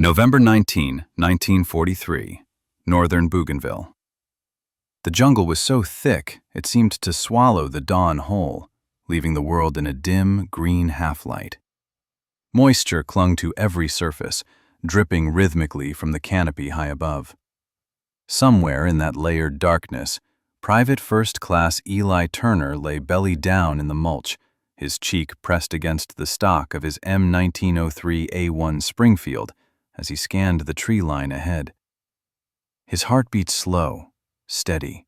November 19, 1943, northern Bougainville. The jungle was so thick it seemed to swallow the dawn whole, leaving the world in a dim, green half-light. Moisture clung to every surface, dripping rhythmically from the canopy high above. Somewhere in that layered darkness, Private First Class Eli Turner lay belly down in the mulch, his cheek pressed against the stock of his M1903A1 Springfield as he scanned the tree line ahead. His heart beat slow, steady,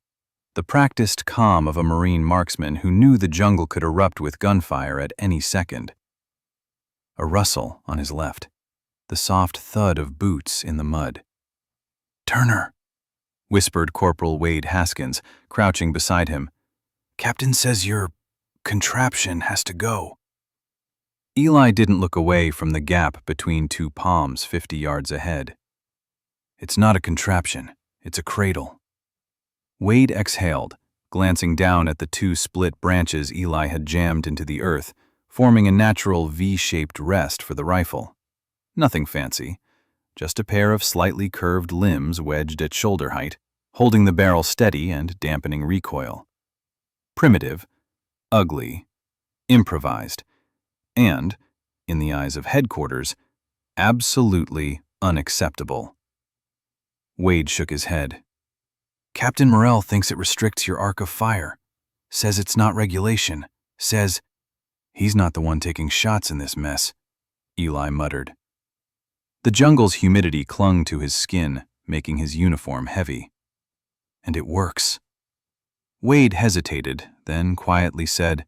the practiced calm of a Marine marksman who knew the jungle could erupt with gunfire at any second. A rustle on his left, the soft thud of boots in the mud. "Turner," whispered Corporal Wade Haskins, crouching beside him. "Captain says your contraption has to go." Eli didn't look away from the gap between two palms 50 yards ahead. "It's not a contraption, it's a cradle." Wade exhaled, glancing down at the two split branches Eli had jammed into the earth, forming a natural V-shaped rest for the rifle. Nothing fancy, just a pair of slightly curved limbs wedged at shoulder height, holding the barrel steady and dampening recoil. Primitive, ugly, improvised, and, in the eyes of headquarters, absolutely unacceptable. Wade shook his head. "Captain Morrell thinks it restricts your arc of fire. Says it's not regulation. Says he's not the one taking shots in this mess," Eli muttered. The jungle's humidity clung to his skin, making his uniform heavy. "And it works." Wade hesitated, then quietly said,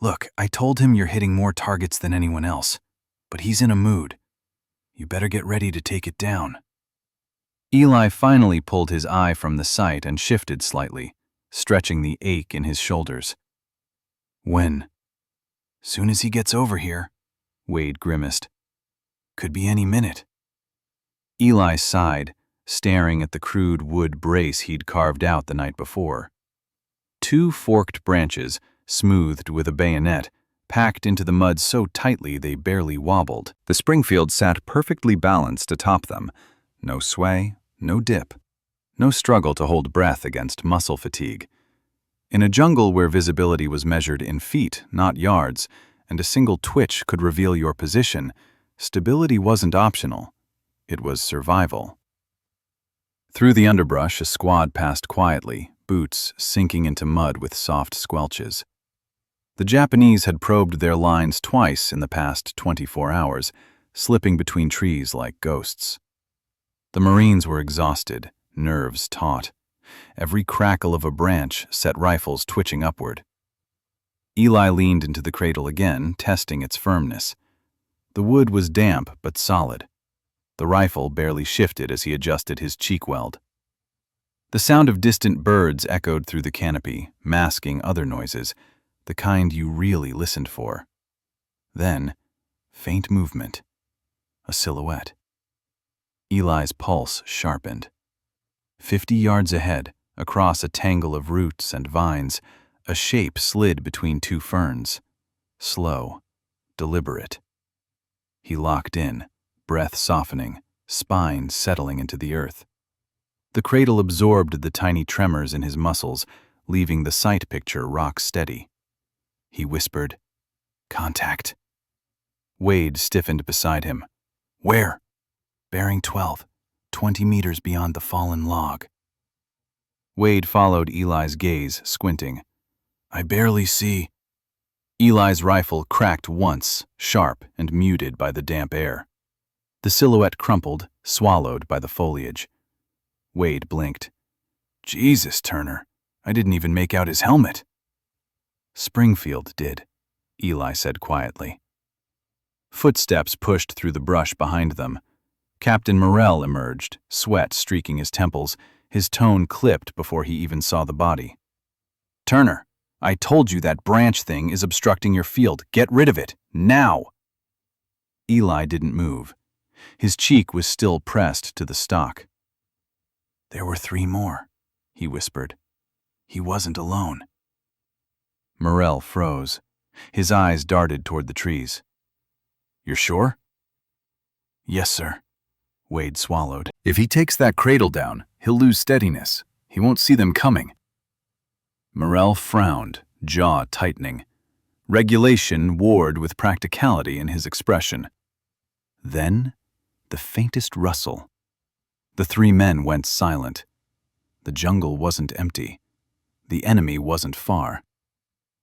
"Look, I told him you're hitting more targets than anyone else, but he's in a mood. You better get ready to take it down." Eli finally pulled his eye from the sight and shifted slightly, stretching the ache in his shoulders. "When?" "Soon as he gets over here," Wade grimaced. "Could be any minute." Eli sighed, staring at the crude wood brace he'd carved out the night before. Two forked branches, smoothed with a bayonet, packed into the mud so tightly they barely wobbled. The Springfield sat perfectly balanced atop them. No sway, no dip, no struggle to hold breath against muscle fatigue. In a jungle where visibility was measured in feet, not yards, and a single twitch could reveal your position, stability wasn't optional. It was survival. Through the underbrush, a squad passed quietly, boots sinking into mud with soft squelches. The Japanese had probed their lines twice in the past 24 hours, slipping between trees like ghosts. The Marines were exhausted, nerves taut. Every crackle of a branch set rifles twitching upward. Eli leaned into the cradle again, testing its firmness. The wood was damp but solid. The rifle barely shifted as he adjusted his cheek weld. The sound of distant birds echoed through the canopy, masking other noises, the kind you really listened for. Then, faint movement. A silhouette. Eli's pulse sharpened. 50 yards ahead, across a tangle of roots and vines, a shape slid between two ferns. Slow, deliberate. He locked in, breath softening, spine settling into the earth. The cradle absorbed the tiny tremors in his muscles, leaving the sight picture rock steady. He whispered, "Contact." Wade stiffened beside him. "Where?" "Bearing 12, 20 meters beyond the fallen log." Wade followed Eli's gaze, squinting. "I barely see." Eli's rifle cracked once, sharp and muted by the damp air. The silhouette crumpled, swallowed by the foliage. Wade blinked. "Jesus, Turner, I didn't even make out his helmet." "Springfield did," Eli said quietly. Footsteps pushed through the brush behind them. Captain Morrell emerged, sweat streaking his temples, his tone clipped before he even saw the body. "Turner, I told you that branch thing is obstructing your field. Get rid of it, now!" Eli didn't move. His cheek was still pressed to the stock. "There were 3 more," he whispered. "He wasn't alone." Morrell froze. His eyes darted toward the trees. "You're sure?" "Yes, sir. Wade swallowed. If he takes that cradle down, he'll lose steadiness. He won't see them coming. Morrell frowned, jaw tightening. Regulation warred with practicality in his expression. Then, the faintest rustle. The three men went silent. The jungle wasn't empty. The enemy wasn't far.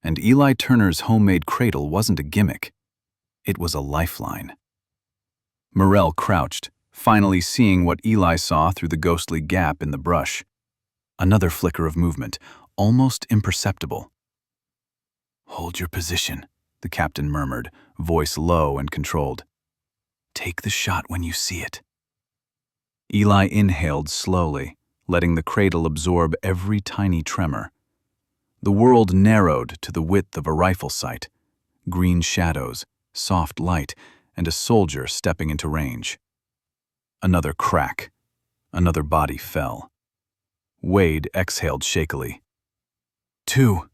And Eli Turner's homemade cradle wasn't a gimmick. It was a lifeline. Morrell crouched, finally seeing what Eli saw through the ghostly gap in the brush. Another flicker of movement, almost imperceptible. "Hold your position," the captain murmured, voice low and controlled. "Take the shot when you see it." Eli inhaled slowly, letting the cradle absorb every tiny tremor. The world narrowed to the width of a rifle sight, green shadows, soft light, and a soldier stepping into range. Another crack. Another body fell. Wade exhaled shakily. "Two."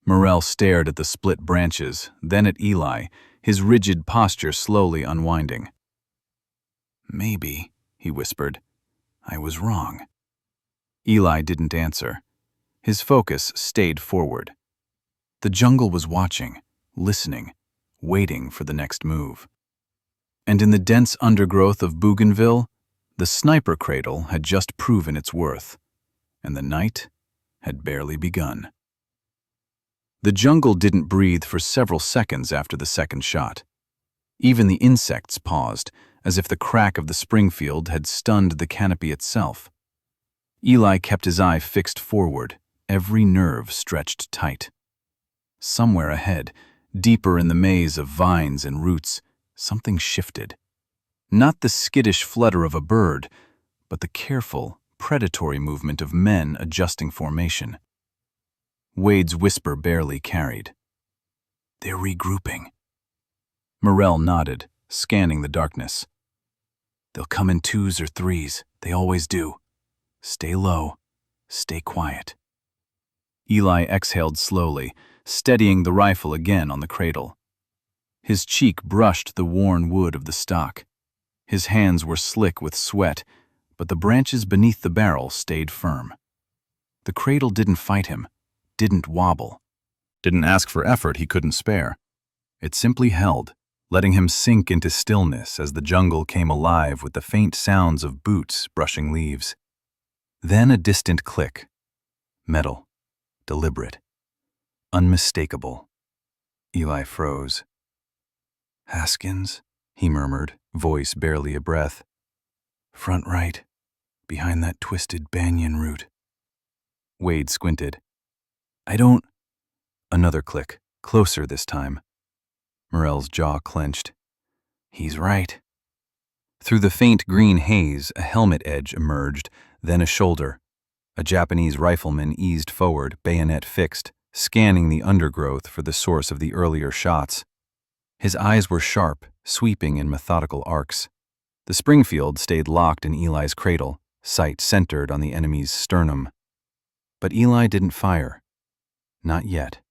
Morrell stared at the split branches, then at Eli, his rigid posture slowly unwinding. "Maybe," he whispered, "I was wrong." Eli didn't answer. His focus stayed forward. The jungle was watching, listening, waiting for the next move. And in the dense undergrowth of Bougainville, the sniper cradle had just proven its worth, and the night had barely begun. The jungle didn't breathe for several seconds after the second shot. Even the insects paused, as if the crack of the Springfield had stunned the canopy itself. Eli kept his eye fixed forward, every nerve stretched tight. Somewhere ahead, deeper in the maze of vines and roots, something shifted. Not the skittish flutter of a bird, but the careful, predatory movement of men adjusting formation. Wade's whisper barely carried. "They're regrouping." Morrell nodded, scanning the darkness. "They'll come in twos or threes, they always do. Stay low, stay quiet." Eli exhaled slowly, steadying the rifle again on the cradle. His cheek brushed the worn wood of the stock. His hands were slick with sweat, but the branches beneath the barrel stayed firm. The cradle didn't fight him, didn't wobble, didn't ask for effort he couldn't spare. It simply held, letting him sink into stillness as the jungle came alive with the faint sounds of boots brushing leaves. Then a distant click. Metal. Deliberate. Unmistakable. Eli froze. "Haskins," he murmured, voice barely a breath. "Front right, behind that twisted banyan root." Wade squinted. "I don't—" Another click, closer this time. Morrell's jaw clenched. "He's right." Through the faint green haze, a helmet edge emerged, then a shoulder. A Japanese rifleman eased forward, bayonet fixed, scanning the undergrowth for the source of the earlier shots. His eyes were sharp, sweeping in methodical arcs. The Springfield stayed locked in Eli's cradle, sight centered on the enemy's sternum. But Eli didn't fire. Not yet.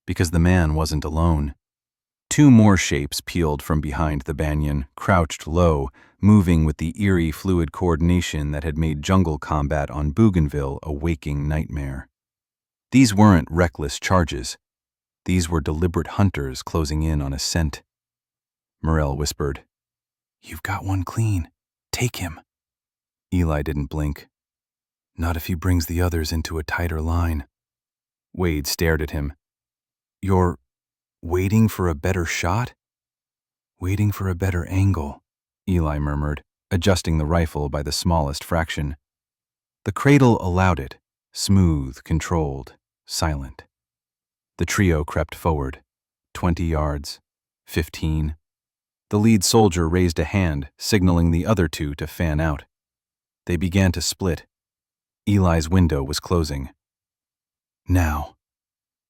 Because the man wasn't alone. Two more shapes peeled from behind the banyan, crouched low, moving with the eerie fluid coordination that had made jungle combat on Bougainville a waking nightmare. These weren't reckless charges. These were deliberate hunters closing in on a scent. Morrell whispered, "You've got one clean. Take him." Eli didn't blink. "Not if he brings the others into a tighter line." Wade stared at him. "You're waiting for a better shot?" "Waiting for a better angle," Eli murmured, adjusting the rifle by the smallest fraction. The cradle allowed it, smooth, controlled, silent. The trio crept forward, 20 yards, 15. The lead soldier raised a hand, signaling the other two to fan out. They began to split. Eli's window was closing. Now.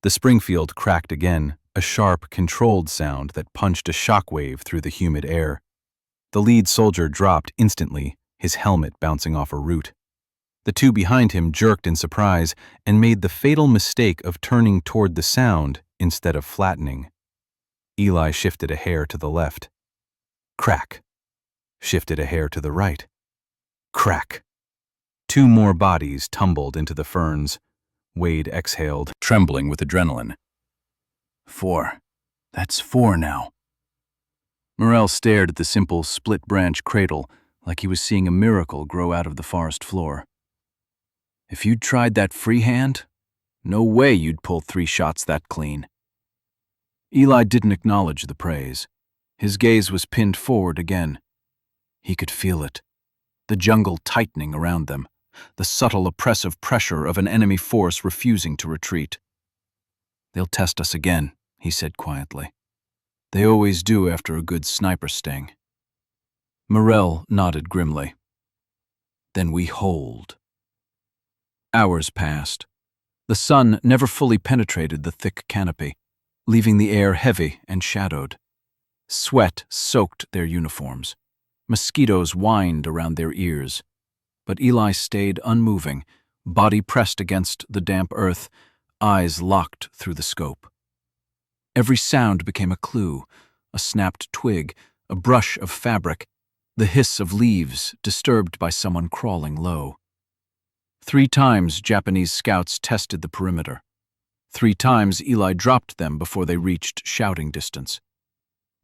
The Springfield cracked again, a sharp, controlled sound that punched a shockwave through the humid air. The lead soldier dropped instantly, his helmet bouncing off a root. The two behind him jerked in surprise and made the fatal mistake of turning toward the sound instead of flattening. Eli shifted a hair to the left. Crack. shifted a hair to the right. Crack! 2 more bodies tumbled into the ferns. Wade exhaled, trembling with adrenaline. 4. That's 4 now. Morrell stared at the simple split-branch cradle like he was seeing a miracle grow out of the forest floor. If you'd tried that freehand, no way you'd pull 3 shots that clean. Eli didn't acknowledge the praise. His gaze was pinned forward again. He could feel it, the jungle tightening around them, the subtle oppressive pressure of an enemy force refusing to retreat. "They'll test us again," he said quietly. "They always do after a good sniper sting." Morrell nodded grimly. "Then we hold." Hours passed. The sun never fully penetrated the thick canopy, leaving the air heavy and shadowed. Sweat soaked their uniforms. Mosquitoes whined around their ears. But Eli stayed unmoving, body pressed against the damp earth, eyes locked through the scope. Every sound became a clue, a snapped twig, a brush of fabric, the hiss of leaves disturbed by someone crawling low. 3 times Japanese scouts tested the perimeter. 3 times Eli dropped them before they reached shouting distance.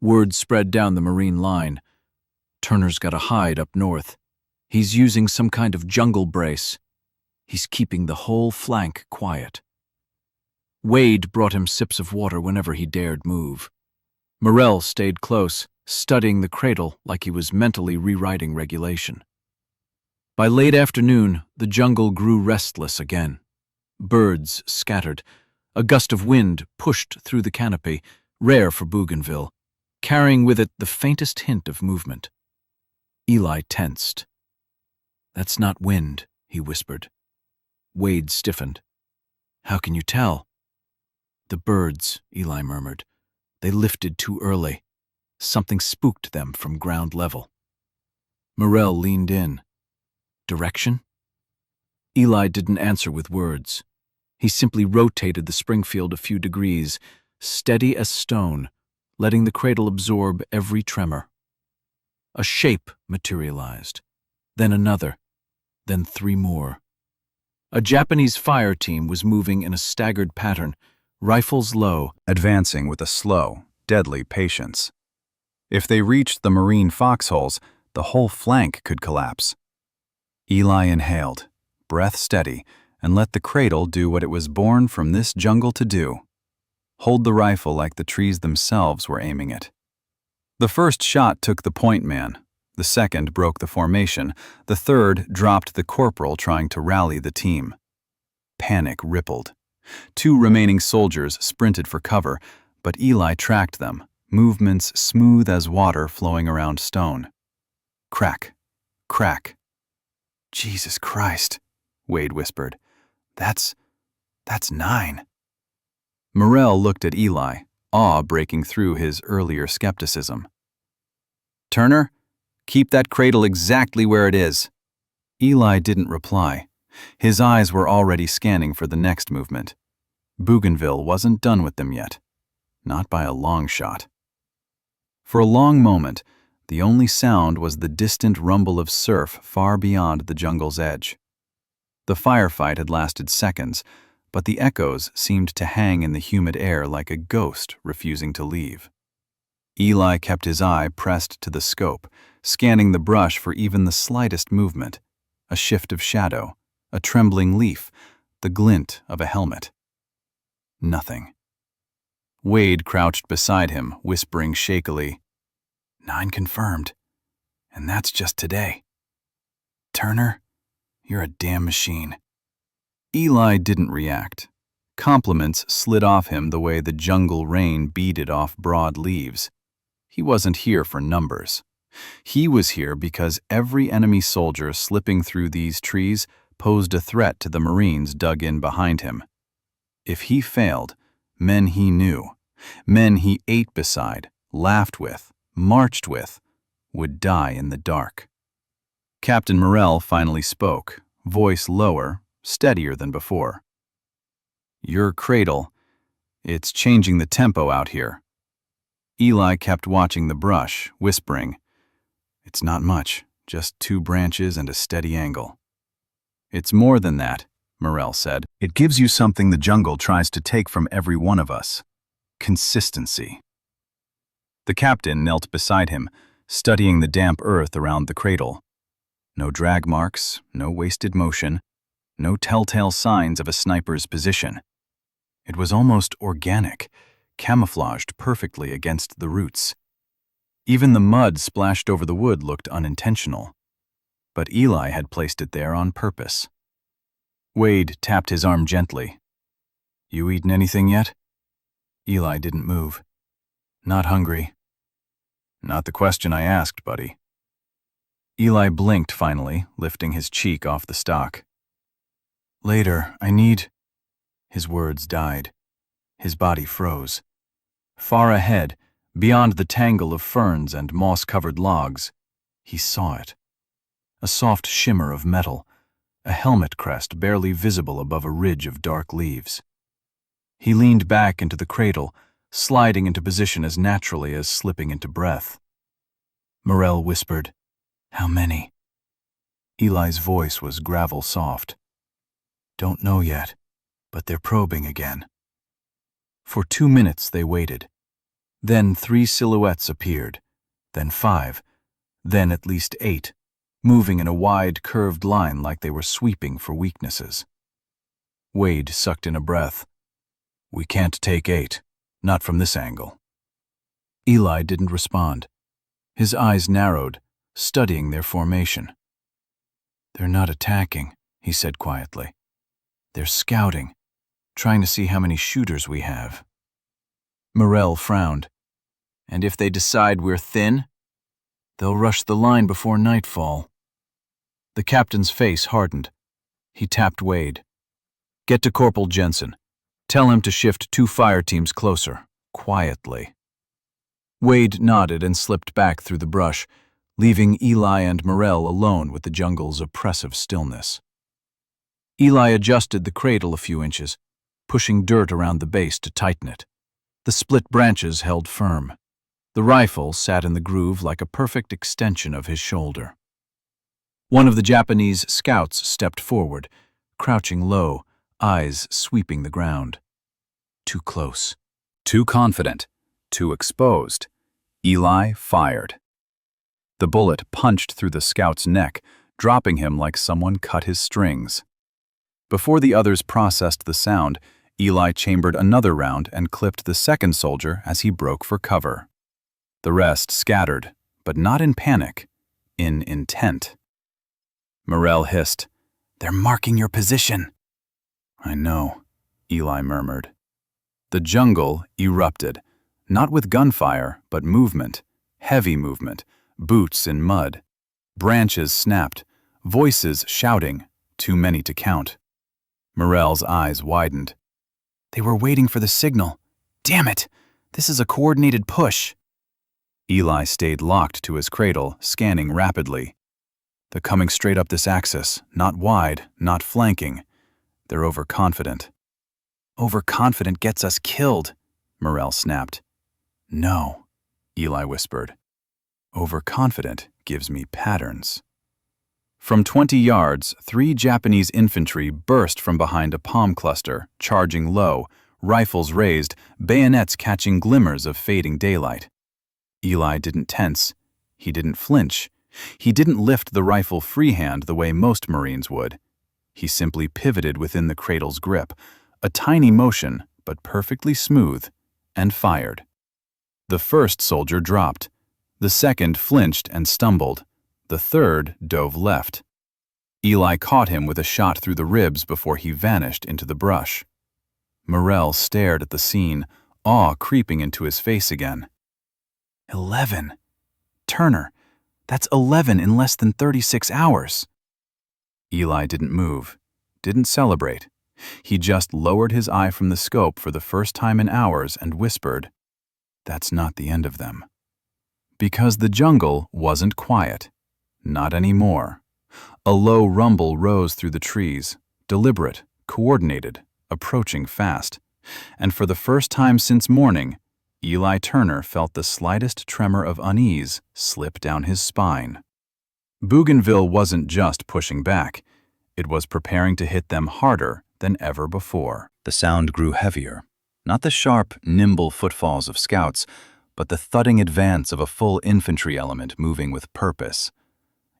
Word spread down the Marine line. "Turner's got a hide up north. He's using some kind of jungle brace. He's keeping the whole flank quiet." Wade brought him sips of water whenever he dared move. Morrell stayed close, studying the cradle like he was mentally rewriting regulation. By late afternoon, the jungle grew restless again. Birds scattered. A gust of wind pushed through the canopy, rare for Bougainville, carrying with it the faintest hint of movement. Eli tensed. "That's not wind," he whispered. Wade stiffened. "How can you tell?" "The birds," Eli murmured. "They lifted too early. Something spooked them from ground level." Morrell leaned in. "Direction?" Eli didn't answer with words. He simply rotated the Springfield a few degrees, steady as stone, letting the cradle absorb every tremor. A shape materialized, then another, then 3 more. A Japanese fire team was moving in a staggered pattern, rifles low, advancing with a slow, deadly patience. If they reached the Marine foxholes, the whole flank could collapse. Eli inhaled, breath steady, and let the cradle do what it was born from this jungle to do. Hold the rifle like the trees themselves were aiming it. The first shot took the point man. The second broke the formation. The third dropped the corporal trying to rally the team. Panic rippled. 2 remaining soldiers sprinted for cover, but Eli tracked them, movements smooth as water flowing around stone. Crack, crack. "Jesus Christ," Wade whispered. That's 9. Morrell looked at Eli, awe breaking through his earlier skepticism. "Turner, keep that cradle exactly where it is." Eli didn't reply. His eyes were already scanning for the next movement. Bougainville wasn't done with them yet. Not by a long shot. For a long moment, the only sound was the distant rumble of surf far beyond the jungle's edge. The firefight had lasted seconds, but the echoes seemed to hang in the humid air like a ghost refusing to leave. Eli kept his eye pressed to the scope, scanning the brush for even the slightest movement, a shift of shadow, a trembling leaf, the glint of a helmet. Nothing. Wade crouched beside him, whispering shakily, 9 confirmed, and that's just today. Turner, you're a damn machine. Eli didn't react. Compliments slid off him the way the jungle rain beaded off broad leaves. He wasn't here for numbers. He was here because every enemy soldier slipping through these trees posed a threat to the Marines dug in behind him. If he failed, men he knew, men he ate beside, laughed with, marched with, would die in the dark. Captain Morrell finally spoke, voice lower, steadier than before. "Your cradle, it's changing the tempo out here." Eli kept watching the brush, whispering, It's not much, just 2 branches and a steady angle. It's more than that, Morel said. It gives you something the jungle tries to take from every one of us. Consistency. The captain knelt beside him, studying the damp earth around the cradle. No drag marks, no wasted motion, no telltale signs of a sniper's position. It was almost organic, camouflaged perfectly against the roots. Even the mud splashed over the wood looked unintentional. But Eli had placed it there on purpose. Wade tapped his arm gently. "You eaten anything yet?" Eli didn't move. "Not hungry." "Not the question I asked, buddy." Eli blinked finally, lifting his cheek off the stock. "Later, I need—" His words died. His body froze. Far ahead, beyond the tangle of ferns and moss-covered logs, he saw it. A soft shimmer of metal, a helmet crest barely visible above a ridge of dark leaves. He leaned back into the cradle, sliding into position as naturally as slipping into breath. Morel whispered, "How many?" Eli's voice was gravel-soft. "Don't know yet, but they're probing again." For 2 minutes they waited. Then 3 silhouettes appeared, then 5, then at least 8, moving in a wide, curved line like they were sweeping for weaknesses. Wade sucked in a breath. "We can't take 8, not from this angle." Eli didn't respond. His eyes narrowed, studying their formation. "They're not attacking," he said quietly. "They're scouting, trying to see how many shooters we have." Morel frowned. "And if they decide we're thin?" "They'll rush the line before nightfall." The captain's face hardened. He tapped Wade. "Get to Corporal Jensen. Tell him to shift 2 fire teams closer, quietly." Wade nodded and slipped back through the brush, leaving Eli and Morel alone with the jungle's oppressive stillness. Eli adjusted the cradle a few inches, pushing dirt around the base to tighten it. The split branches held firm. The rifle sat in the groove like a perfect extension of his shoulder. One of the Japanese scouts stepped forward, crouching low, eyes sweeping the ground. Too close. Too confident. Too exposed. Eli fired. The bullet punched through the scout's neck, dropping him like someone cut his strings. Before the others processed the sound, Eli chambered another round and clipped the second soldier as he broke for cover. The rest scattered, but not in panic, in intent. Morel hissed, "They're marking your position." "I know," Eli murmured. The jungle erupted, not with gunfire, but movement, heavy movement, boots in mud. Branches snapped, voices shouting, too many to count. Morel's eyes widened. "They were waiting for the signal. Damn it! This is a coordinated push." Eli stayed locked to his cradle, scanning rapidly. "They're coming straight up this axis, not wide, not flanking. They're overconfident." "Overconfident gets us killed," Morel snapped. "No," Eli whispered. "Overconfident gives me patterns." From 20 yards, 3 Japanese infantry burst from behind a palm cluster, charging low, rifles raised, bayonets catching glimmers of fading daylight. Eli didn't tense. He didn't flinch. He didn't lift the rifle freehand the way most Marines would. He simply pivoted within the cradle's grip, a tiny motion, but perfectly smooth, and fired. The first soldier dropped. The second flinched and stumbled. The third dove left. Eli caught him with a shot through the ribs before he vanished into the brush. Morel stared at the scene, awe creeping into his face again. 11. Turner, that's 11 in less than 36 hours. Eli didn't move, didn't celebrate. He just lowered his eye from the scope for the first time in hours and whispered, "That's not the end of them." Because the jungle wasn't quiet. Not anymore. A low rumble rose through the trees, deliberate, coordinated, approaching fast. And for the first time since morning, Eli Turner felt the slightest tremor of unease slip down his spine. Bougainville wasn't just pushing back. It was preparing to hit them harder than ever before. The sound grew heavier. Not the sharp, nimble footfalls of scouts, but the thudding advance of a full infantry element moving with purpose.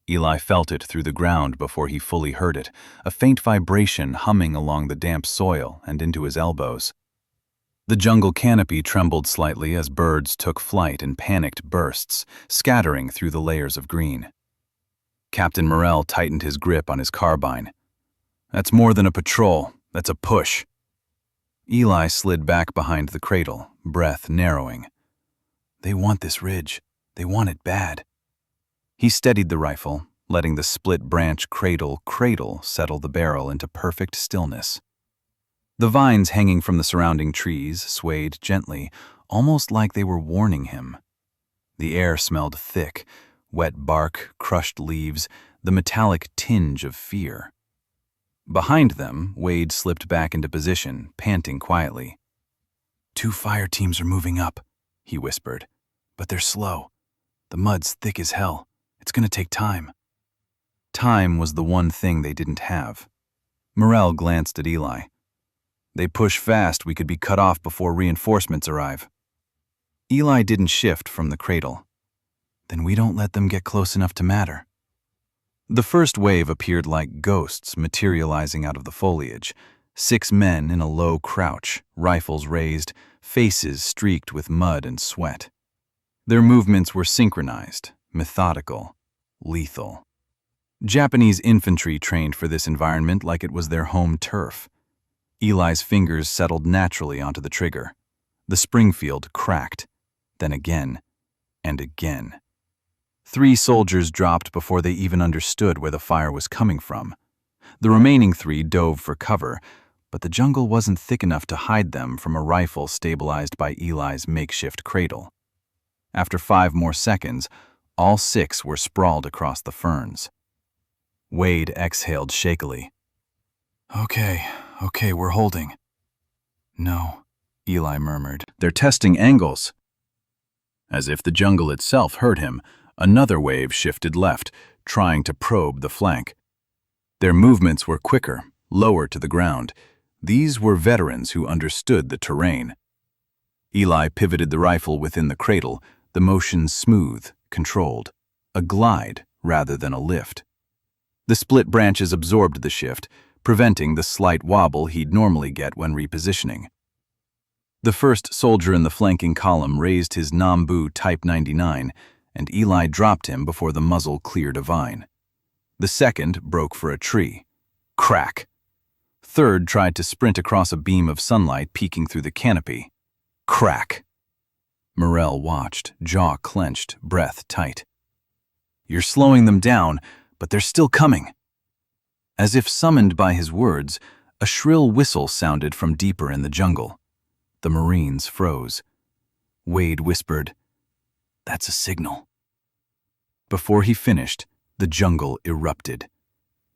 Eli felt it through the ground before he fully heard it, a faint vibration humming along the damp soil and into his elbows. The jungle canopy trembled slightly as birds took flight in panicked bursts, scattering through the layers of green. Captain Morrell tightened his grip on his carbine. "That's more than a patrol, that's a push." Eli slid back behind the cradle, breath narrowing. "They want this ridge. They want it bad." He steadied the rifle, letting the split-branch cradle settle the barrel into perfect stillness. The vines hanging from the surrounding trees swayed gently, almost like they were warning him. The air smelled thick, wet bark, crushed leaves, the metallic tinge of fear. Behind them, Wade slipped back into position, panting quietly. "2 fire teams are moving up," he whispered. "But they're slow. The mud's thick as hell. It's gonna take time." Time was the one thing they didn't have. Morrell glanced at Eli. "They push fast, we could be cut off before reinforcements arrive." Eli didn't shift from the cradle. "Then we don't let them get close enough to matter." The first wave appeared like ghosts materializing out of the foliage. 6 men in a low crouch, rifles raised, faces streaked with mud and sweat. Their movements were synchronized, methodical, lethal. Japanese infantry trained for this environment like it was their home turf. Eli's fingers settled naturally onto the trigger. The Springfield cracked, then again, and again. 3 soldiers dropped before they even understood where the fire was coming from. The remaining 3 dove for cover, but the jungle wasn't thick enough to hide them from a rifle stabilized by Eli's makeshift cradle. After 5 more seconds, all 6 were sprawled across the ferns. Wade exhaled shakily. Okay, we're holding." "No," Eli murmured. "They're testing angles." As if the jungle itself heard him, another wave shifted left, trying to probe the flank. Their movements were quicker, lower to the ground. These were veterans who understood the terrain. Eli pivoted the rifle within the cradle, the motion smooth, controlled, a glide rather than a lift. The split branches absorbed the shift, preventing the slight wobble he'd normally get when repositioning. The first soldier in the flanking column raised his Nambu Type 99, and Eli dropped him before the muzzle cleared a vine. The second broke for a tree. Crack! Third tried to sprint across a beam of sunlight peeking through the canopy. Crack! Morrell watched, jaw clenched, breath tight. "You're slowing them down, but they're still coming." As if summoned by his words, a shrill whistle sounded from deeper in the jungle. The Marines froze. Wade whispered, "That's a signal." Before he finished, the jungle erupted.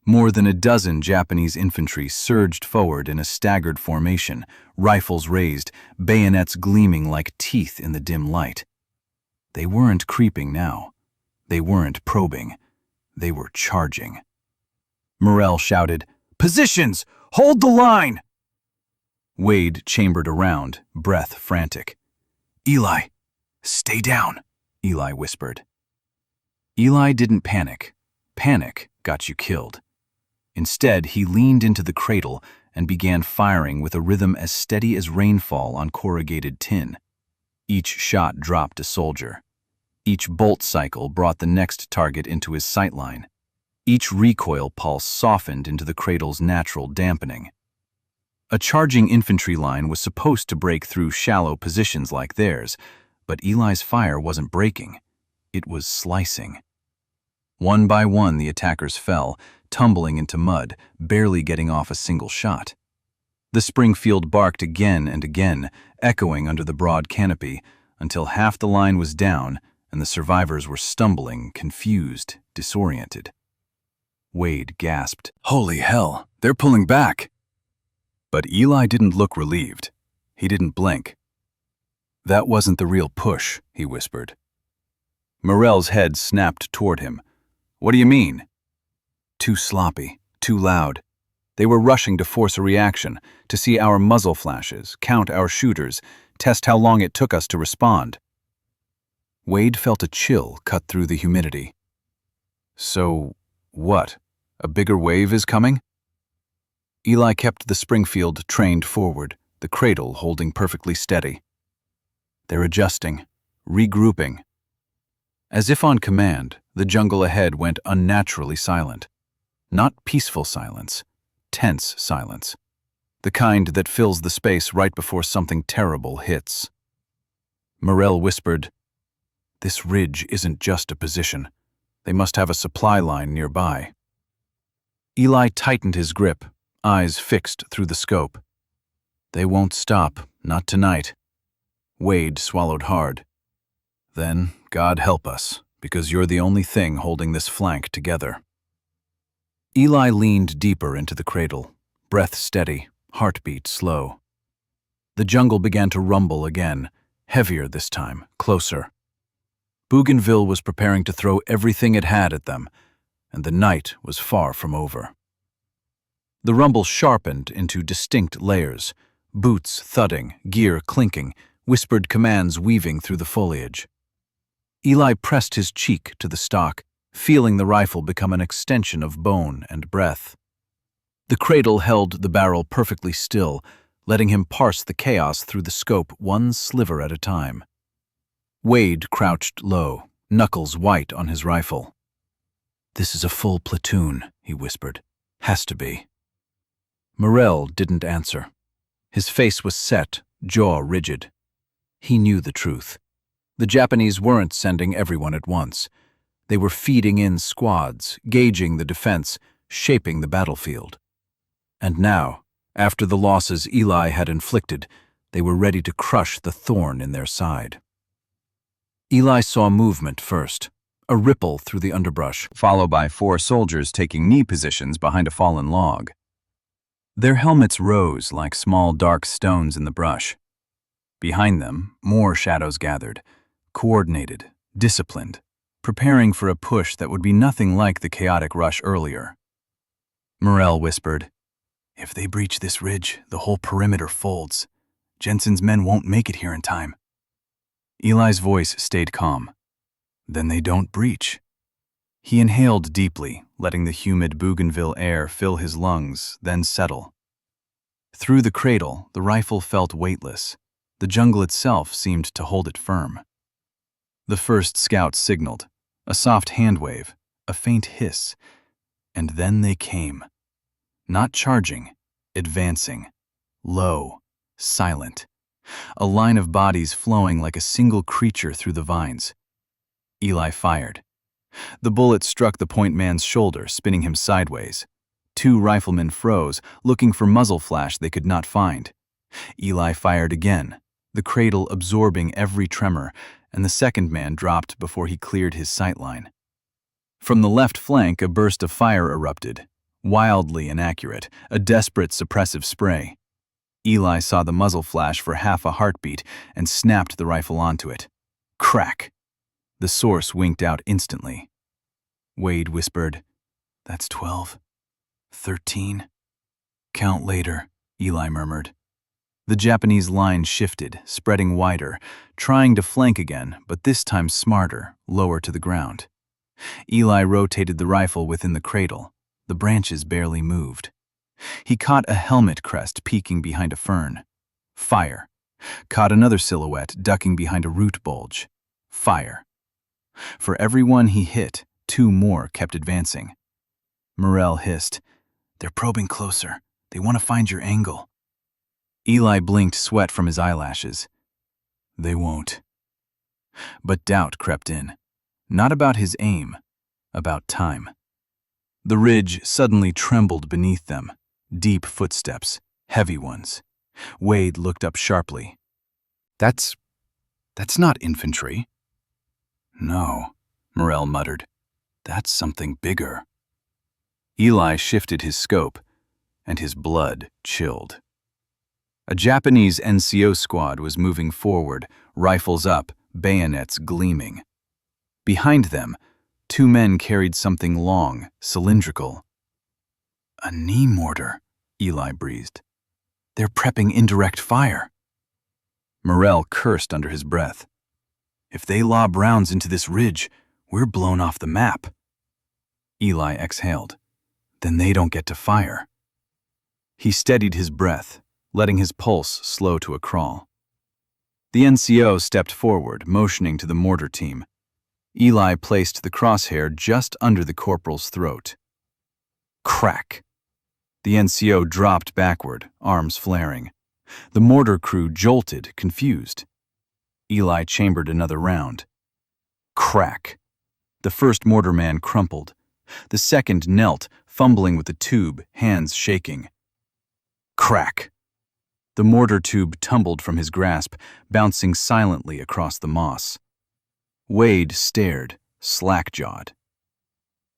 More than a dozen Japanese infantry surged forward in a staggered formation, rifles raised, bayonets gleaming like teeth in the dim light. They weren't creeping now. They weren't probing. They were charging. Morrell shouted, "Positions! Hold the line!" Wade chambered around, breath frantic. "Eli, stay down," Eli whispered. Eli didn't panic. Panic got you killed. Instead, he leaned into the cradle and began firing with a rhythm as steady as rainfall on corrugated tin. Each shot dropped a soldier. Each bolt cycle brought the next target into his sightline. Each recoil pulse softened into the cradle's natural dampening. A charging infantry line was supposed to break through shallow positions like theirs, but Eli's fire wasn't breaking. It was slicing. One by one, the attackers fell, tumbling into mud, barely getting off a single shot. The Springfield barked again and again, echoing under the broad canopy, until half the line was down and the survivors were stumbling, confused, disoriented. Wade gasped, "Holy hell, they're pulling back!" But Eli didn't look relieved. He didn't blink. That wasn't the real push, he whispered. Morell's head snapped toward him. What do you mean? Too sloppy, too loud. They were rushing to force a reaction, to see our muzzle flashes, count our shooters, test how long it took us to respond. Wade felt a chill cut through the humidity. So, what? A bigger wave is coming? Eli kept the Springfield trained forward, the cradle holding perfectly steady. They're adjusting, regrouping. As if on command, the jungle ahead went unnaturally silent. Not peaceful silence, tense silence. The kind that fills the space right before something terrible hits. Morell whispered, "This ridge isn't just a position. They must have a supply line nearby." Eli tightened his grip, eyes fixed through the scope. They won't stop, not tonight. Wade swallowed hard. Then, God help us, because you're the only thing holding this flank together. Eli leaned deeper into the cradle, breath steady, heartbeat slow. The jungle began to rumble again, heavier this time, closer. Bougainville was preparing to throw everything it had at them, and the night was far from over. The rumble sharpened into distinct layers, boots thudding, gear clinking, whispered commands weaving through the foliage. Eli pressed his cheek to the stock, feeling the rifle become an extension of bone and breath. The cradle held the barrel perfectly still, letting him parse the chaos through the scope one sliver at a time. Wade crouched low, knuckles white on his rifle. "This is a full platoon," he whispered. "Has to be." Morell didn't answer. His face was set, jaw rigid. He knew the truth. The Japanese weren't sending everyone at once. They were feeding in squads, gauging the defense, shaping the battlefield. And now, after the losses Eli had inflicted, they were ready to crush the thorn in their side. Eli saw movement first, a ripple through the underbrush, followed by 4 soldiers taking knee positions behind a fallen log. Their helmets rose like small dark stones in the brush. Behind them, more shadows gathered, coordinated, disciplined, preparing for a push that would be nothing like the chaotic rush earlier. Morell whispered, "If they breach this ridge, the whole perimeter folds. Jensen's men won't make it here in time." Eli's voice stayed calm. "Then they don't breach." He inhaled deeply, letting the humid Bougainville air fill his lungs, then settle. Through the cradle, the rifle felt weightless. The jungle itself seemed to hold it firm. The first scout signaled, a soft hand wave, a faint hiss, and then they came. Not charging, advancing, low, silent. A line of bodies flowing like a single creature through the vines. Eli fired. The bullet struck the point man's shoulder, spinning him sideways. 2 riflemen froze, looking for muzzle flash they could not find. Eli fired again, the cradle absorbing every tremor, and the second man dropped before he cleared his sightline. From the left flank, a burst of fire erupted, wildly inaccurate, a desperate suppressive spray. Eli saw the muzzle flash for half a heartbeat and snapped the rifle onto it. Crack! The source winked out instantly. Wade whispered, "That's 12. 13. "Count later," Eli murmured. The Japanese line shifted, spreading wider, trying to flank again, but this time smarter, lower to the ground. Eli rotated the rifle within the cradle. The branches barely moved. He caught a helmet crest peeking behind a fern. Fire. Caught another silhouette ducking behind a root bulge. Fire. For every one he hit, 2 more kept advancing. Morell hissed, "They're probing closer. They want to find your angle." Eli blinked sweat from his eyelashes. "They won't." But doubt crept in. Not about his aim, about time. The ridge suddenly trembled beneath them. Deep footsteps, heavy ones. Wade looked up sharply. That's not infantry." "No," Morell muttered. "That's something bigger." Eli shifted his scope, and his blood chilled. A Japanese NCO squad was moving forward, rifles up, bayonets gleaming. Behind them, 2 men carried something long, cylindrical. "A knee mortar," Eli breathed. "They're prepping indirect fire." Morrell cursed under his breath. "If they lob rounds into this ridge, we're blown off the map." Eli exhaled. "Then they don't get to fire." He steadied his breath, letting his pulse slow to a crawl. The NCO stepped forward, motioning to the mortar team. Eli placed the crosshair just under the corporal's throat. Crack! The NCO dropped backward, arms flaring. The mortar crew jolted, confused. Eli chambered another round. Crack! The first mortarman crumpled. The second knelt, fumbling with the tube, hands shaking. Crack! The mortar tube tumbled from his grasp, bouncing silently across the moss. Wade stared, slack-jawed.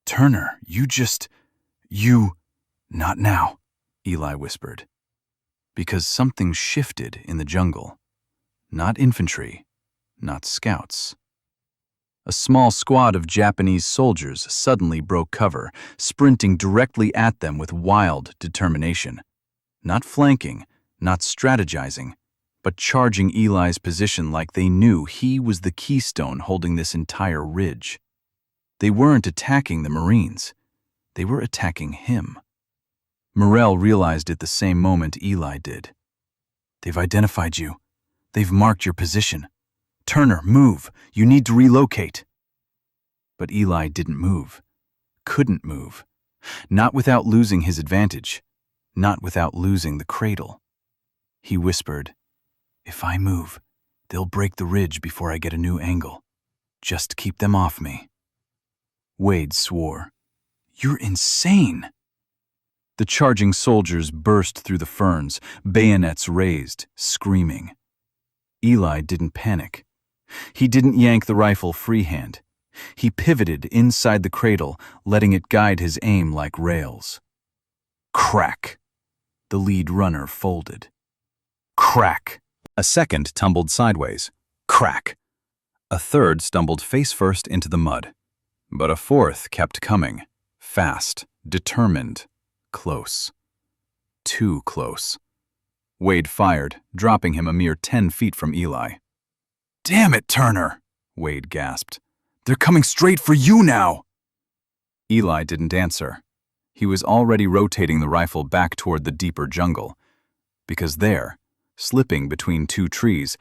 "Turner, you... Not now," Eli whispered. Because something shifted in the jungle. Not infantry, not scouts. A small squad of Japanese soldiers suddenly broke cover, sprinting directly at them with wild determination. Not flanking, not strategizing, but charging Eli's position like they knew he was the keystone holding this entire ridge. They weren't attacking the Marines. They were attacking him. Morrell realized it the same moment Eli did. "They've identified you. They've marked your position. Turner, move. You need to relocate." But Eli didn't move. Couldn't move. Not without losing his advantage. Not without losing the cradle. He whispered, "If I move, they'll break the ridge before I get a new angle. Just keep them off me." Wade swore. "You're insane!" The charging soldiers burst through the ferns, bayonets raised, screaming. Eli didn't panic. He didn't yank the rifle freehand. He pivoted inside the cradle, letting it guide his aim like rails. Crack! The lead runner folded. Crack! A second tumbled sideways. Crack! A third stumbled face first into the mud. But a fourth kept coming. Fast, determined, close. Too close. Wade fired, dropping him a mere 10 feet from Eli. "Damn it, Turner!" Wade gasped. "They're coming straight for you now!" Eli didn't answer. He was already rotating the rifle back toward the deeper jungle. Because there, slipping between 2 trees,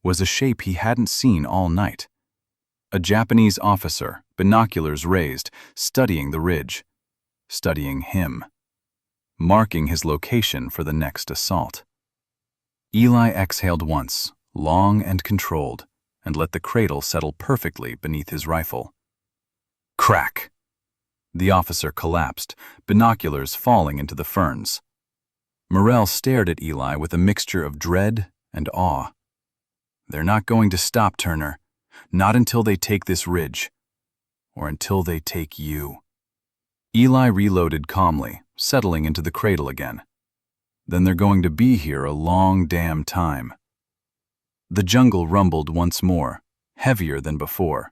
was a shape he hadn't seen all night. A Japanese officer, binoculars raised, studying the ridge. Studying him. Marking his location for the next assault. Eli exhaled once, long and controlled, and let the cradle settle perfectly beneath his rifle. Crack! The officer collapsed, binoculars falling into the ferns. Morrell stared at Eli with a mixture of dread and awe. "They're not going to stop, Turner. Not until they take this ridge. Or until they take you." Eli reloaded calmly, settling into the cradle again. "Then they're going to be here a long damn time." The jungle rumbled once more, heavier than before.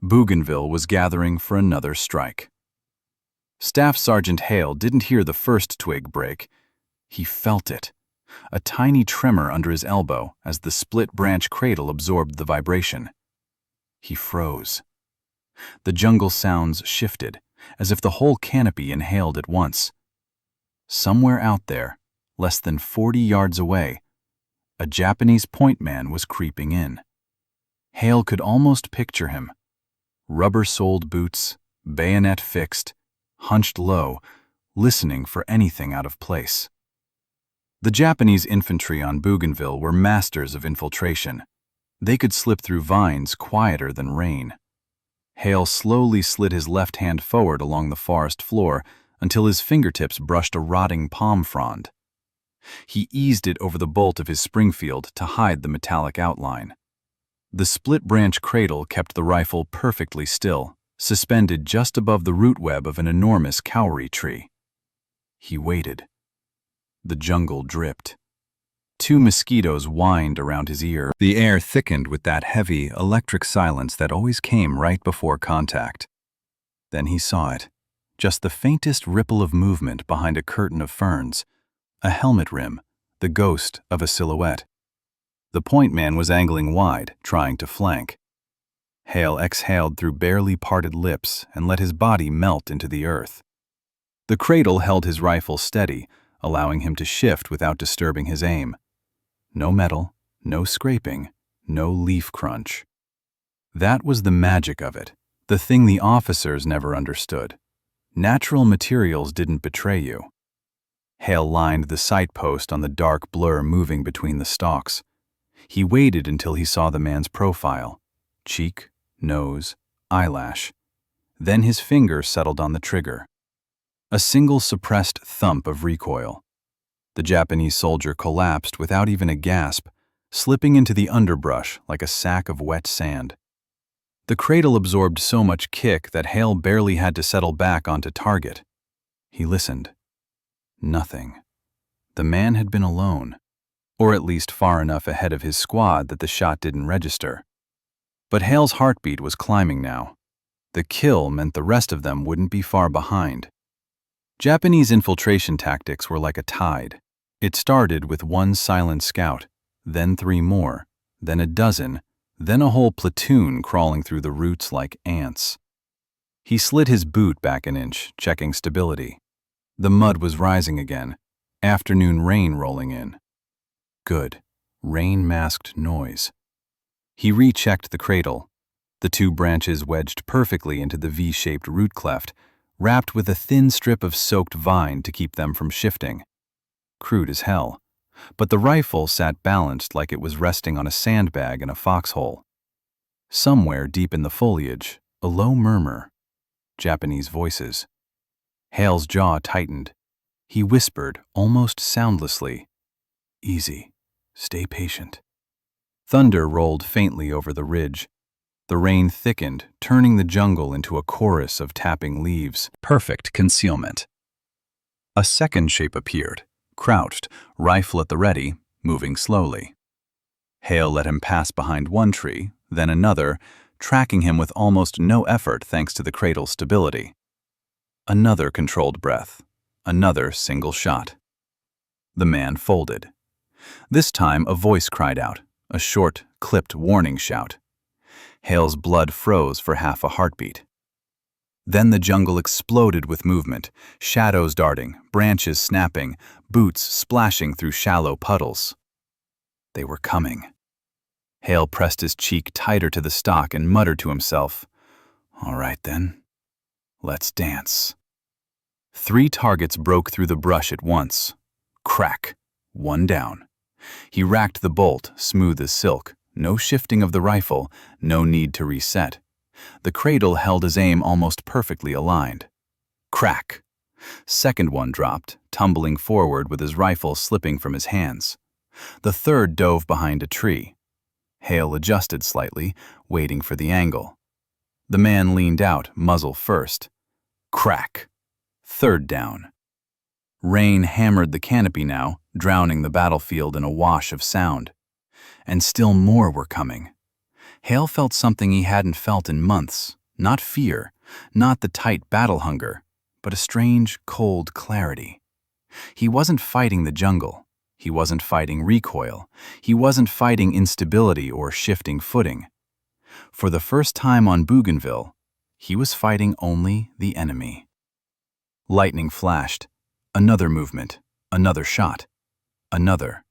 Bougainville was gathering for another strike. Staff Sergeant Hale didn't hear the first twig break. He felt it, a tiny tremor under his elbow as the split-branch cradle absorbed the vibration. He froze. The jungle sounds shifted, as if the whole canopy inhaled at once. Somewhere out there, less than 40 yards away, a Japanese point man was creeping in. Hale could almost picture him. Rubber-soled boots, bayonet fixed, hunched low, listening for anything out of place. The Japanese infantry on Bougainville were masters of infiltration. They could slip through vines quieter than rain. Hale slowly slid his left hand forward along the forest floor until his fingertips brushed a rotting palm frond. He eased it over the bolt of his Springfield to hide the metallic outline. The split-branch cradle kept the rifle perfectly still, suspended just above the root web of an enormous kauri tree. He waited. The jungle dripped. Two mosquitoes whined around his ear. The air thickened with that heavy, electric silence that always came right before contact. Then he saw it. Just the faintest ripple of movement behind a curtain of ferns. A helmet rim, the ghost of a silhouette. The point man was angling wide, trying to flank. Hale exhaled through barely parted lips and let his body melt into the earth. The Cradle held his rifle steady, allowing him to shift without disturbing his aim. No metal, no scraping, no leaf crunch. That was the magic of it, the thing the officers never understood. Natural materials didn't betray you. Hale lined the sight post on the dark blur moving between the stalks. He waited until he saw the man's profile. Cheek, nose, eyelash. Then his finger settled on the trigger. A single suppressed thump of recoil. The Japanese soldier collapsed without even a gasp, slipping into the underbrush like a sack of wet sand. The Cradle absorbed so much kick that Hale barely had to settle back onto target. He listened. Nothing. The man had been alone, or at least far enough ahead of his squad that the shot didn't register. But Hale's heartbeat was climbing now. The kill meant the rest of them wouldn't be far behind. Japanese infiltration tactics were like a tide. It started with one silent scout, then 3 more, then a dozen, then a whole platoon crawling through the roots like ants. He slid his boot back an inch, checking stability. The mud was rising again, afternoon rain rolling in. Good. Rain-masked noise. He rechecked the Cradle. The 2 branches wedged perfectly into the V-shaped root cleft, wrapped with a thin strip of soaked vine to keep them from shifting. Crude as hell. But the rifle sat balanced like it was resting on a sandbag in a foxhole. Somewhere deep in the foliage, a low murmur. Japanese voices. Hale's jaw tightened. He whispered, almost soundlessly, "Easy. Stay patient." Thunder rolled faintly over the ridge. The rain thickened, turning the jungle into a chorus of tapping leaves. Perfect concealment. A second shape appeared, crouched, rifle at the ready, moving slowly. Hale let him pass behind one tree, then another, tracking him with almost no effort thanks to the Cradle's stability. Another controlled breath, another single shot. The man folded. This time a voice cried out, a short, clipped warning shout. Hale's blood froze for half a heartbeat. Then the jungle exploded with movement, shadows darting, branches snapping, boots splashing through shallow puddles. They were coming. Hale pressed his cheek tighter to the stock and muttered to himself, "All right then, let's dance." 3 targets broke through the brush at once. Crack. 1 down. He racked the bolt, smooth as silk. No shifting of the rifle, no need to reset. The Cradle held his aim almost perfectly aligned. Crack. Second one dropped, tumbling forward with his rifle slipping from his hands. The third dove behind a tree. Hale adjusted slightly, waiting for the angle. The man leaned out, muzzle first. Crack. Third down. Rain hammered the canopy now, drowning the battlefield in a wash of sound. And still more were coming. Hale felt something he hadn't felt in months. Not fear, not the tight battle hunger, but a strange, cold clarity. He wasn't fighting the jungle. He wasn't fighting recoil. He wasn't fighting instability or shifting footing. For the first time on Bougainville, he was fighting only the enemy. Lightning flashed. Another movement. Another shot. Another.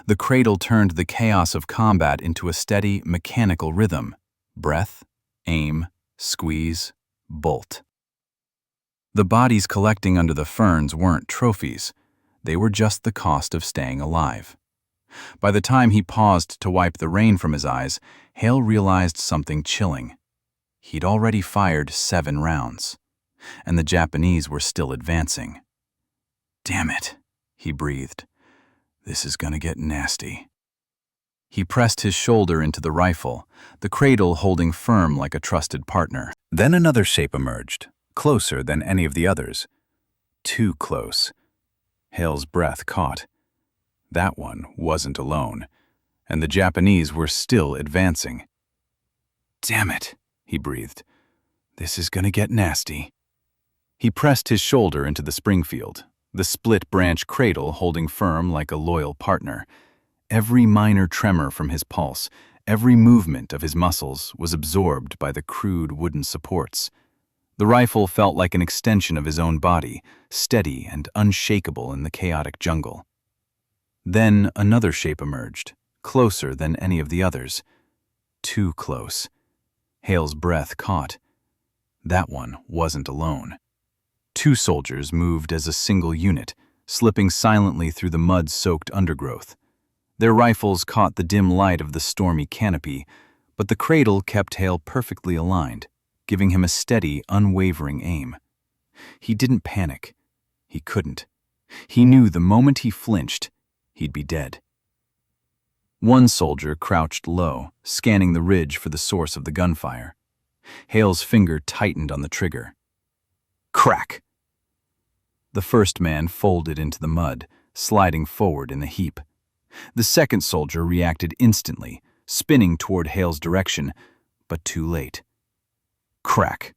The Cradle turned the chaos of combat into a steady, mechanical rhythm. Breath, aim, squeeze, bolt. The bodies collecting under the ferns weren't trophies. They were just the cost of staying alive. By the time he paused to wipe the rain from his eyes, Hale realized something chilling. He'd already fired 7 rounds, and the Japanese were still advancing. "Damn it," he breathed. "This is gonna get nasty." He pressed his shoulder into the rifle, the Cradle holding firm like a trusted partner. Then another shape emerged, closer than any of the others. Too close. Hale's breath caught. That one wasn't alone, and the Japanese were still advancing. "Damn it," he breathed. "This is gonna get nasty." He pressed his shoulder into the Springfield, the split-branch cradle holding firm like a loyal partner. Every minor tremor from his pulse, every movement of his muscles was absorbed by the crude wooden supports. The rifle felt like an extension of his own body, steady and unshakable in the chaotic jungle. Then another shape emerged, closer than any of the others. Too close. Hale's breath caught. That one wasn't alone. Two soldiers moved as a single unit, slipping silently through the mud-soaked undergrowth. Their rifles caught the dim light of the stormy canopy, but the cradle kept Hale perfectly aligned, giving him a steady, unwavering aim. He didn't panic. He couldn't. He knew the moment he flinched, he'd be dead. One soldier crouched low, scanning the ridge for the source of the gunfire. Hale's finger tightened on the trigger. Crack! The first man folded into the mud, sliding forward in the heap. The second soldier reacted instantly, spinning toward Hale's direction, but too late. Crack!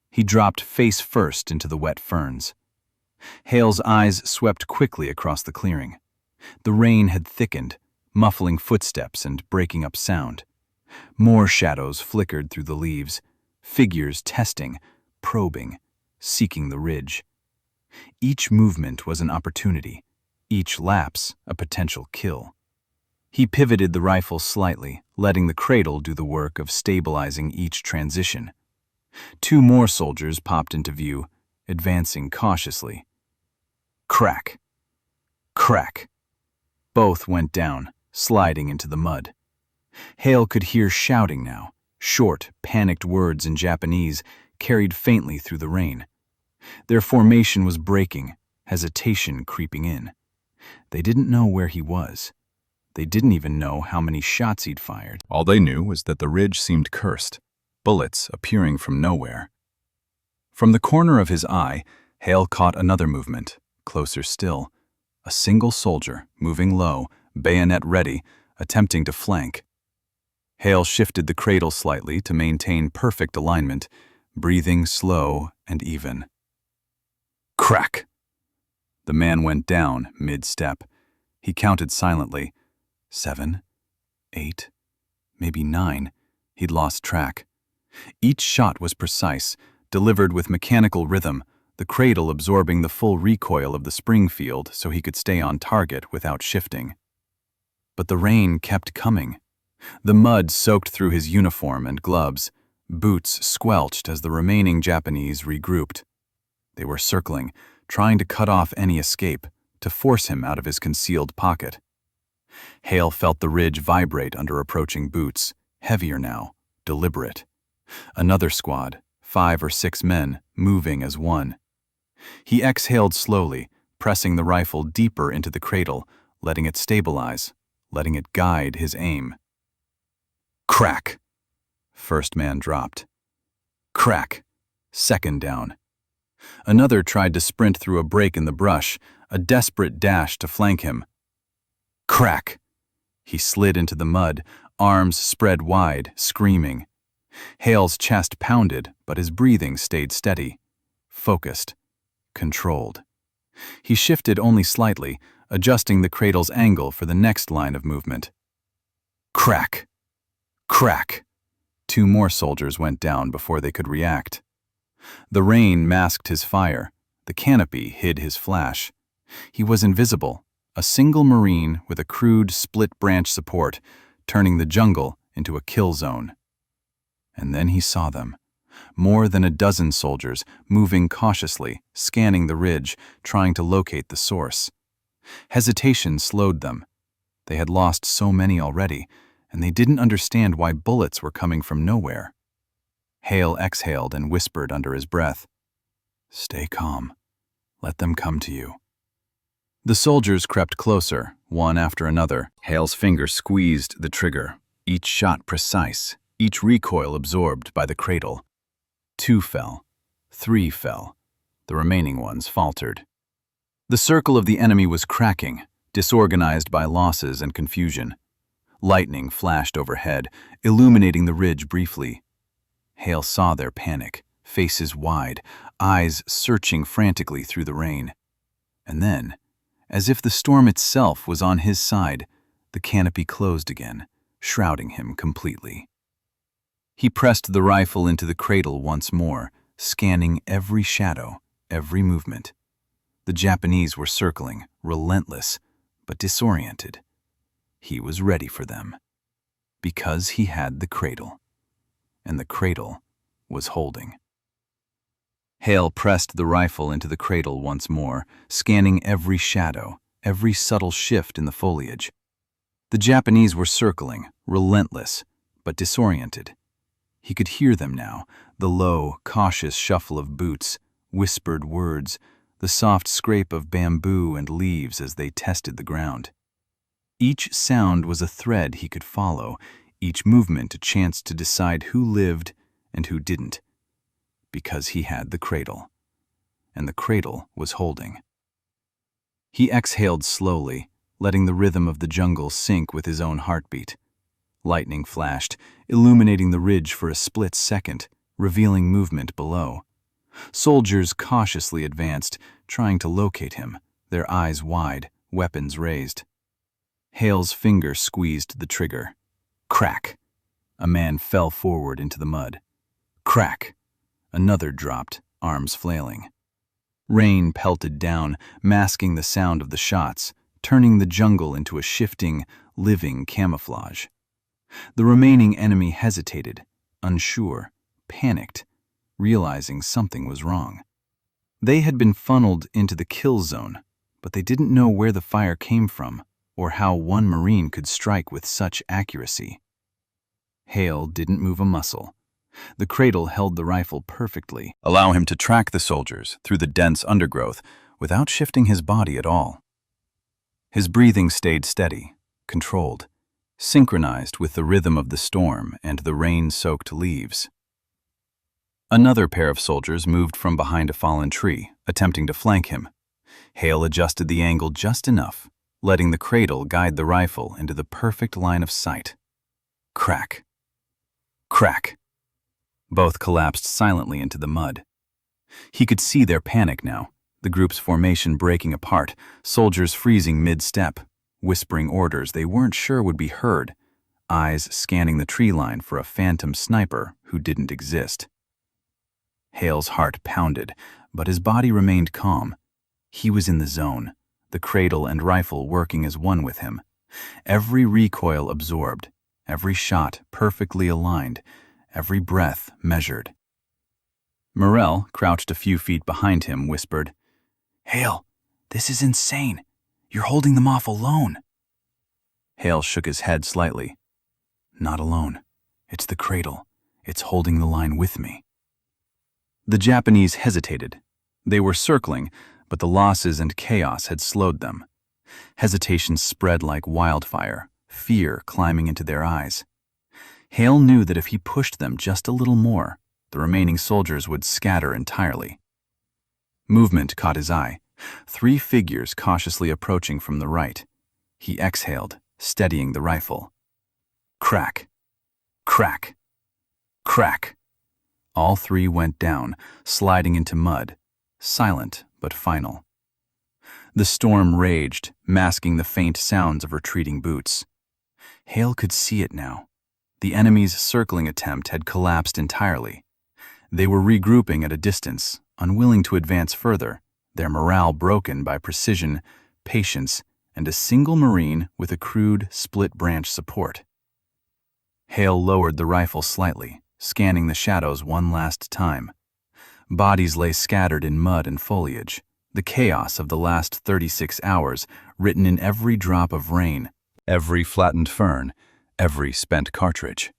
He dropped face first into the wet ferns. Hale's eyes swept quickly across the clearing. The rain had thickened, muffling footsteps and breaking up sound. More shadows flickered through the leaves, figures testing, probing, seeking the ridge. Each movement was an opportunity, each lapse a potential kill. He pivoted the rifle slightly, letting the cradle do the work of stabilizing each transition. Two more soldiers popped into view, advancing cautiously. Crack! Crack! Both went down, sliding into the mud. Hale could hear shouting now, short, panicked words in Japanese, carried faintly through the rain. Their formation was breaking, hesitation creeping in. They didn't know where he was. They didn't even know how many shots he'd fired. All they knew was that the ridge seemed cursed, bullets appearing from nowhere. From the corner of his eye, Hale caught another movement, closer still. A single soldier, moving low, bayonet ready, attempting to flank. Hale shifted the cradle slightly to maintain perfect alignment, breathing slow and even. Crack! The man went down mid-step. He counted silently. 7, 8, maybe 9. He'd lost track. Each shot was precise, delivered with mechanical rhythm, the cradle absorbing the full recoil of the Springfield so he could stay on target without shifting. But the rain kept coming. The mud soaked through his uniform and gloves. Boots squelched as the remaining Japanese regrouped. They were circling, trying to cut off any escape, to force him out of his concealed pocket. Hale felt the ridge vibrate under approaching boots, heavier now, deliberate. Another squad, 5 or 6 men, moving as one. He exhaled slowly, pressing the rifle deeper into the cradle, letting it stabilize, letting it guide his aim. Crack! First man dropped. Crack! Second down. Another tried to sprint through a break in the brush, a desperate dash to flank him. Crack! He slid into the mud, arms spread wide, screaming. Hale's chest pounded, but his breathing stayed steady, focused, controlled. He shifted only slightly, adjusting the cradle's angle for the next line of movement. Crack! Crack! 2 more soldiers went down before they could react. The rain masked his fire. The canopy hid his flash. He was invisible, a single Marine with a crude split-branch support, turning the jungle into a kill zone. And then he saw them. More than a dozen soldiers, moving cautiously, scanning the ridge, trying to locate the source. Hesitation slowed them. They had lost so many already, and they didn't understand why bullets were coming from nowhere. Hale exhaled and whispered under his breath, "Stay calm. Let them come to you." The soldiers crept closer, one after another. Hale's finger squeezed the trigger, each shot precise, each recoil absorbed by the cradle. 2 fell. 3 fell. The remaining ones faltered. The circle of the enemy was cracking, disorganized by losses and confusion. Lightning flashed overhead, illuminating the ridge briefly. Hale saw their panic, faces wide, eyes searching frantically through the rain. And then, as if the storm itself was on his side, the canopy closed again, shrouding him completely. He pressed the rifle into the cradle once more, scanning every shadow, every movement. The Japanese were circling, relentless, but disoriented. He was ready for them, because he had the cradle, and the cradle was holding. Hale pressed the rifle into the cradle once more, scanning every shadow, every subtle shift in the foliage. The Japanese were circling, relentless, but disoriented. He could hear them now, the low, cautious shuffle of boots, whispered words, the soft scrape of bamboo and leaves as they tested the ground. Each sound was a thread he could follow, each movement a chance to decide who lived and who didn't, because he had the cradle, and the cradle was holding. He exhaled slowly, letting the rhythm of the jungle sync with his own heartbeat. Lightning flashed, illuminating the ridge for a split second, revealing movement below. Soldiers cautiously advanced, trying to locate him, their eyes wide, weapons raised. Hale's finger squeezed the trigger. Crack! A man fell forward into the mud. Crack! Another dropped, arms flailing. Rain pelted down, masking the sound of the shots, turning the jungle into a shifting, living camouflage. The remaining enemy hesitated, unsure, panicked, realizing something was wrong. They had been funneled into the kill zone, but they didn't know where the fire came from or how one Marine could strike with such accuracy. Hale didn't move a muscle. The cradle held the rifle perfectly, allowing him to track the soldiers through the dense undergrowth without shifting his body at all. His breathing stayed steady, controlled, synchronized with the rhythm of the storm and the rain-soaked leaves. Another pair of soldiers moved from behind a fallen tree, attempting to flank him. Hale adjusted the angle just enough, letting the cradle guide the rifle into the perfect line of sight. Crack! Crack! Both collapsed silently into the mud. He could see their panic now, the group's formation breaking apart, soldiers freezing mid-step, whispering orders they weren't sure would be heard, eyes scanning the tree line for a phantom sniper who didn't exist. Hale's heart pounded, but his body remained calm. He was in the zone, the cradle and rifle working as one with him. Every recoil absorbed, every shot perfectly aligned, every breath measured. Morrell, crouched a few feet behind him, whispered, "Hale, this is insane. You're holding them off alone." Hale shook his head slightly. "Not alone. It's the cradle. It's holding the line with me." The Japanese hesitated. They were circling, but the losses and chaos had slowed them. Hesitation spread like wildfire, fear climbing into their eyes. Hale knew that if he pushed them just a little more, the remaining soldiers would scatter entirely. Movement caught his eye. 3 figures cautiously approaching from the right. He exhaled, steadying the rifle. Crack! Crack! Crack! All 3 went down, sliding into mud, silent but final. The storm raged, masking the faint sounds of retreating boots. Hale could see it now. The enemy's circling attempt had collapsed entirely. They were regrouping at a distance, unwilling to advance further, their morale broken by precision, patience, and a single Marine with a crude, split-branch support. Hale lowered the rifle slightly, scanning the shadows one last time. Bodies lay scattered in mud and foliage, the chaos of the last 36 hours written in every drop of rain, every flattened fern, every spent cartridge.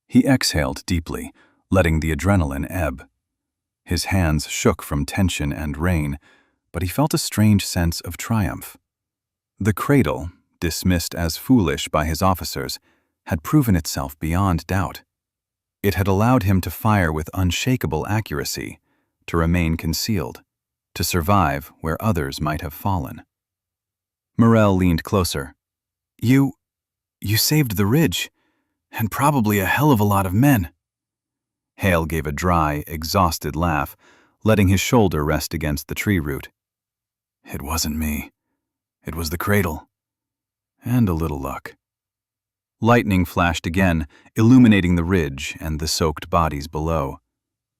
He exhaled deeply, letting the adrenaline ebb. His hands shook from tension and rain, but he felt a strange sense of triumph. The cradle, dismissed as foolish by his officers, had proven itself beyond doubt. It had allowed him to fire with unshakable accuracy, to remain concealed, to survive where others might have fallen. Morel leaned closer. You saved the ridge, and probably a hell of a lot of men. Hale gave a dry, exhausted laugh, letting his shoulder rest against the tree root. It wasn't me. It was the cradle. And a little luck. Lightning flashed again, illuminating the ridge and the soaked bodies below.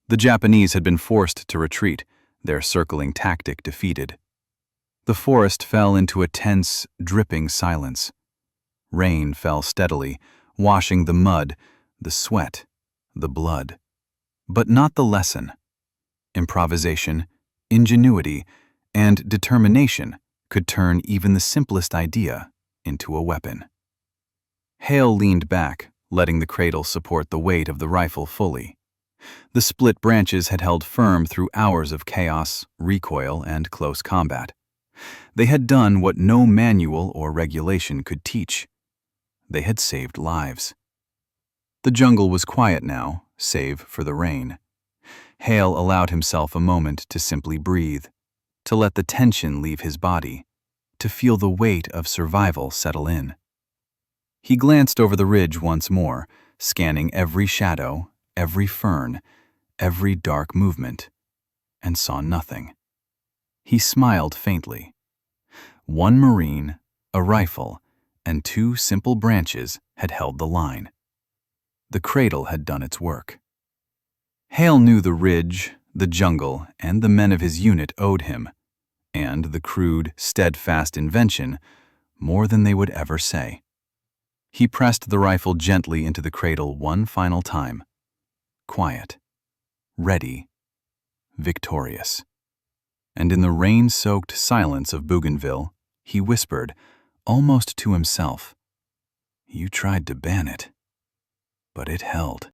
The Japanese had been forced to retreat, their circling tactic defeated. The forest fell into a tense, dripping silence. Rain fell steadily, washing the mud, the sweat, the blood. But not the lesson. Improvisation, ingenuity, and determination could turn even the simplest idea into a weapon. Hale leaned back, letting the cradle support the weight of the rifle fully. The split branches had held firm through hours of chaos, recoil, and close combat. They had done what no manual or regulation could teach. They had saved lives. The jungle was quiet now, save for the rain. Hale allowed himself a moment to simply breathe, to let the tension leave his body, to feel the weight of survival settle in. He glanced over the ridge once more, scanning every shadow, every fern, every dark movement, and saw nothing. He smiled faintly. One Marine, a rifle, and 2 simple branches had held the line. The cradle had done its work. Hale knew the ridge, the jungle, and the men of his unit owed him, and the crude, steadfast invention, more than they would ever say. He pressed the rifle gently into the cradle one final time. Quiet, ready, victorious. And in the rain-soaked silence of Bougainville, he whispered, almost to himself, "You tried to ban it, but it held."